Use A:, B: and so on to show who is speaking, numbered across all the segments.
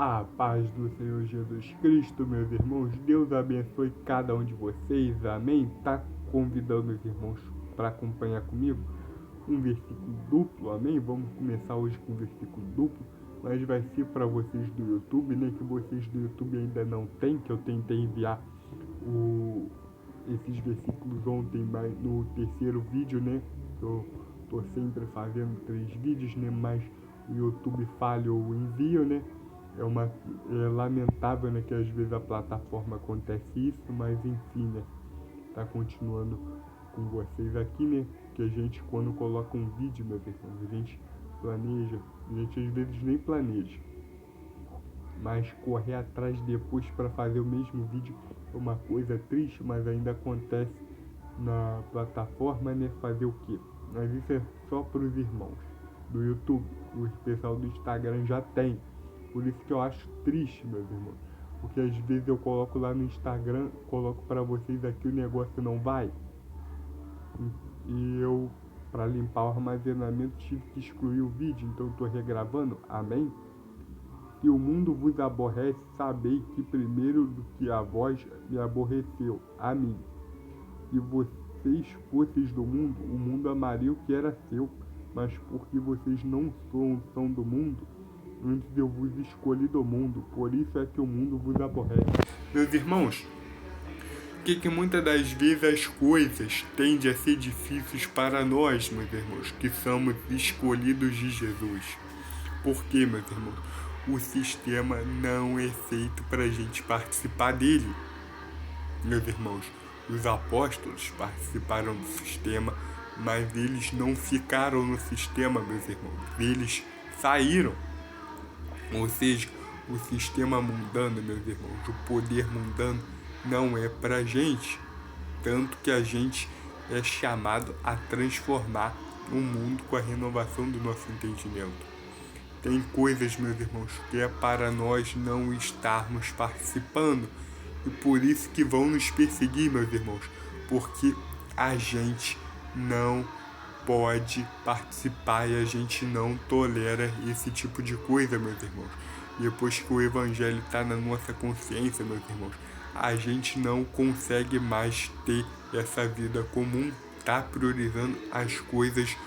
A: A paz do Senhor Jesus Cristo, meus irmãos. Deus abençoe cada um de vocês. Amém? Tá convidando os irmãos para acompanhar comigo um versículo duplo. Amém? Vamos começar hoje com um versículo duplo, mas vai ser para vocês do YouTube, né? Que vocês do YouTube ainda não têm, que eu tentei enviar esses versículos ontem, mas no terceiro vídeo, né? Eu tô sempre fazendo 3 vídeos, né? Mas o YouTube falha o envio, né? É lamentável, né, que às vezes a plataforma acontece isso, mas enfim, né, tá continuando com vocês aqui, né, que a gente quando coloca um vídeo, meus irmãos, a gente planeja, a gente às vezes nem planeja, mas correr atrás depois para fazer o mesmo vídeo é uma coisa triste, mas ainda acontece na plataforma, né, fazer o quê? Mas isso é só para os irmãos do YouTube, o pessoal do Instagram já tem. Por isso que eu acho triste, meus irmãos. Porque às vezes eu coloco lá no Instagram, coloco para vocês aqui, o negócio não vai. E eu, para limpar o armazenamento, tive que excluir o vídeo, então eu estou regravando. Amém? Se o mundo vos aborrece, sabei que primeiro do que a vós me aborreceu, a mim. Se vocês fosseis do mundo, o mundo amaria o que era seu. Mas porque vocês não são do mundo, antes eu vos escolhi do mundo, por isso é que o mundo vos aborrece. Meus irmãos, que muitas das vezes as coisas tendem a ser difíceis para nós, meus irmãos, que somos escolhidos de Jesus. Por quê, meus irmãos? O sistema não é feito para a gente participar dele. Meus irmãos, os apóstolos participaram do sistema, mas eles não ficaram no sistema, meus irmãos. Eles saíram. Ou seja, o sistema mundano, meus irmãos, o poder mundano não é pra gente. Tanto que a gente é chamado a transformar o mundo com a renovação do nosso entendimento. Tem coisas, meus irmãos, que é para nós não estarmos participando. E por isso que vão nos perseguir, meus irmãos. Porque a gente não pode participar e a gente não tolera esse tipo de coisa, meus irmãos. Depois que o evangelho está na nossa consciência, meus irmãos, a gente não consegue mais ter essa vida comum, tá priorizando as coisas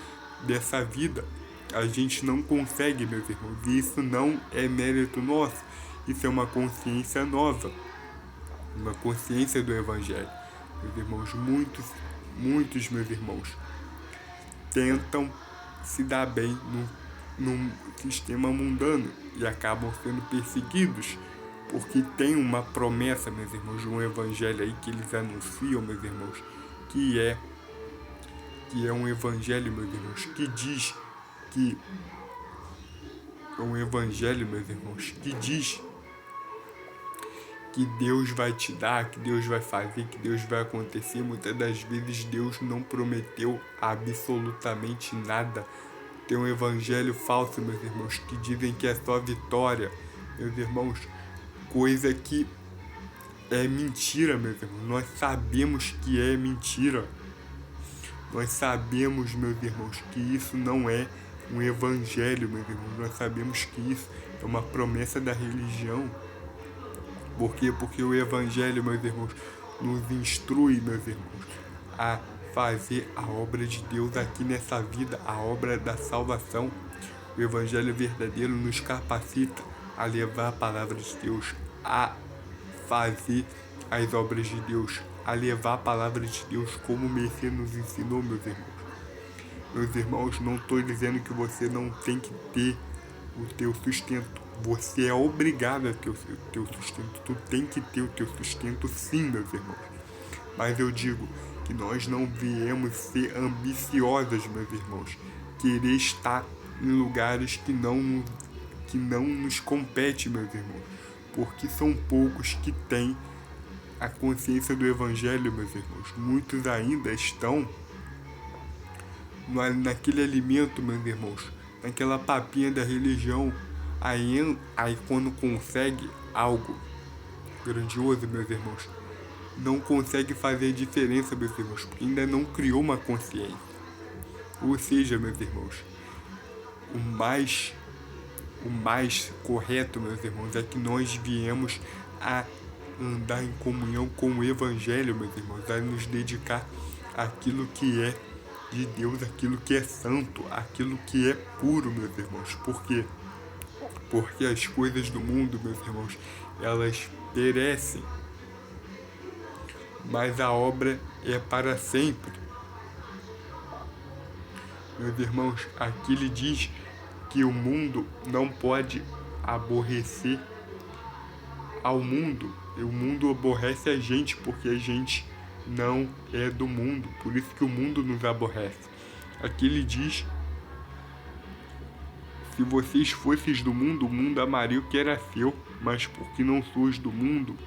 A: dessa vida. A gente não consegue, meus irmãos, e isso não é mérito nosso, isso é uma consciência nova, uma consciência do evangelho. Meus irmãos, muitos meus irmãos, tentam se dar bem num sistema mundano e acabam sendo perseguidos porque tem uma promessa, meus irmãos, de um evangelho aí que eles anunciam, meus irmãos, que é um evangelho, meus irmãos, que diz que é um evangelho, meus irmãos, que diz que Deus vai te dar, que Deus vai fazer, que Deus vai acontecer. Muitas das vezes Deus não prometeu absolutamente nada. Tem um evangelho falso, meus irmãos, que dizem que é só vitória. Meus irmãos, coisa que é mentira, meus irmãos. Nós sabemos que é mentira. Nós sabemos, meus irmãos, que isso não é um evangelho, meus irmãos. Nós sabemos que isso é uma promessa da religião. Por quê? Porque o evangelho, meus irmãos, nos instrui, meus irmãos, a fazer a obra de Deus aqui nessa vida, a obra da salvação. O evangelho verdadeiro nos capacita a levar a palavra de Deus, a fazer as obras de Deus, a levar a palavra de Deus como o Messias nos ensinou, meus irmãos. Meus irmãos, não estou dizendo que você não tem que ter o teu sustento. Você é obrigado a ter o teu sustento. Tu tem que ter o teu sustento, sim, meus irmãos. Mas eu digo que nós não viemos ser ambiciosos, meus irmãos. Querer estar em lugares que não nos compete, meus irmãos. Porque são poucos que têm a consciência do evangelho, meus irmãos. Muitos ainda estão naquele alimento, meus irmãos, naquela papinha da religião. Aí quando consegue algo grandioso, meus irmãos, não consegue fazer diferença, meus irmãos, porque ainda não criou uma consciência. Ou seja, meus irmãos, o mais correto, meus irmãos, é que nós viemos a andar em comunhão com o Evangelho, meus irmãos, a nos dedicar àquilo que é de Deus, aquilo que é santo, aquilo que é puro, meus irmãos. Por quê? Porque as coisas do mundo, meus irmãos, elas perecem, mas a obra é para sempre. Meus irmãos, aqui ele diz que o mundo não pode aborrecer ao mundo. O mundo aborrece a gente porque a gente não é do mundo. Por isso que o mundo nos aborrece. Aqui ele diz: se vocês fossem do mundo, o mundo amaria o que era seu, mas porque não sois do mundo,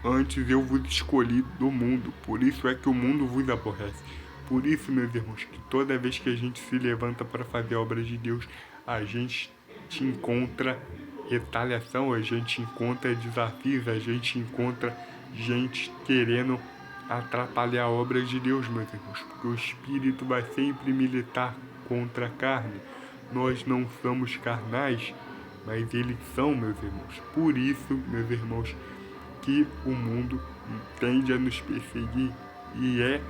A: antes eu vos escolhi do mundo, por isso é que o mundo vos aborrece. Por isso, meus irmãos, que toda vez que a gente se levanta para fazer a obra de Deus, a gente encontra retaliação, a gente encontra desafios, a gente encontra gente querendo atrapalhar a obra de Deus, meus irmãos, porque o Espírito vai sempre militar contra a carne. Nós não somos carnais, mas eles são, meus irmãos. Por isso, meus irmãos, que o mundo tende a nos perseguir e é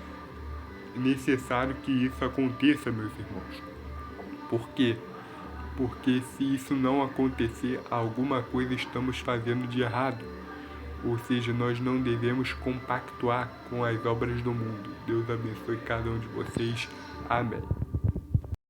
A: necessário que isso aconteça, meus irmãos. Por quê? Porque se isso não acontecer, alguma coisa estamos fazendo de errado. Ou seja, nós não devemos compactuar com as obras do mundo. Deus abençoe cada um de vocês. Amém.